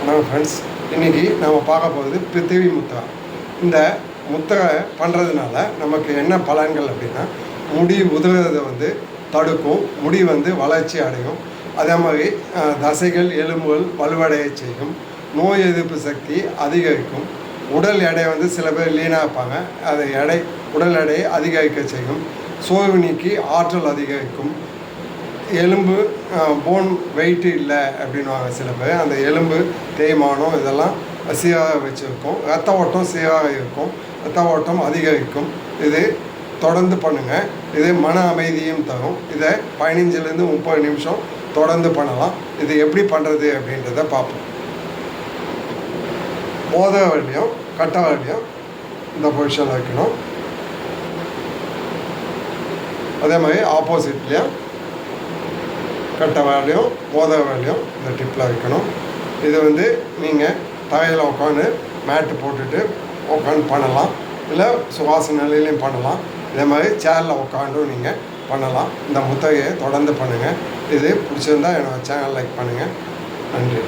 வணக்கம் ஃப்ரெண்ட்ஸ், இன்றைக்கி நம்ம பார்க்க போகிறது பிருத்திவி முத்திரை. இந்த முத்திரை பண்ணுறதுனால நமக்கு என்ன பலன்கள் அப்படின்னா, முடி உதிர்றதை தடுக்கும், முடி வளர்ச்சி அடையும். அதே மாதிரி தசைகள் எலும்புகள் வலுவடைய செய்யும், நோய் எதிர்ப்பு சக்தி அதிகரிக்கும், உடல் எடை சில பேர் லீனாக இருப்பாங்க, அதை உடல் எடையை அதிகரிக்க செய்யும், சோர்வு நீக்கி ஆற்றல் அதிகரிக்கும், எலும்பு போன் வெயிட்டு இல்லை அப்படின்வாங்க சில பேர். அந்த எலும்பு தேய்மானம் இதெல்லாம் சீராக வச்சுருக்கும். ரத்த ஓட்டம் சீராக இருக்கும், ரத்த ஓட்டம் அதிகரிக்கும். இது தொடர்ந்து பண்ணுங்கள். இது மன அமைதியும் தரும். இதை 15லேருந்து 30 நிமிஷம் தொடர்ந்து பண்ணலாம். இது எப்படி பண்ணுறது அப்படின்றத பார்ப்போம். மோதிர வரலையும் கட்டை வரலையும் இந்த பொசிஷனில் வைக்கணும். அதே மாதிரி ஆப்போசிட்லேயும் கட்டை வேலையும் மோதிர வேலையும் இந்த டிப்பில் வைக்கணும். இது நீங்கள் தரையில் உட்காந்து மேட்டு போட்டுட்டு உட்காந்து பண்ணலாம், இல்லை சுவாச நிலையிலையும் பண்ணலாம். இதே மாதிரி சேரில் உட்காந்தும் நீங்கள் பண்ணலாம். இந்த முத்திரையை தொடர்ந்து பண்ணுங்கள். இது பிடிச்சிருந்தால் என்னோடய சேனல் லைக் பண்ணுங்கள். நன்றி.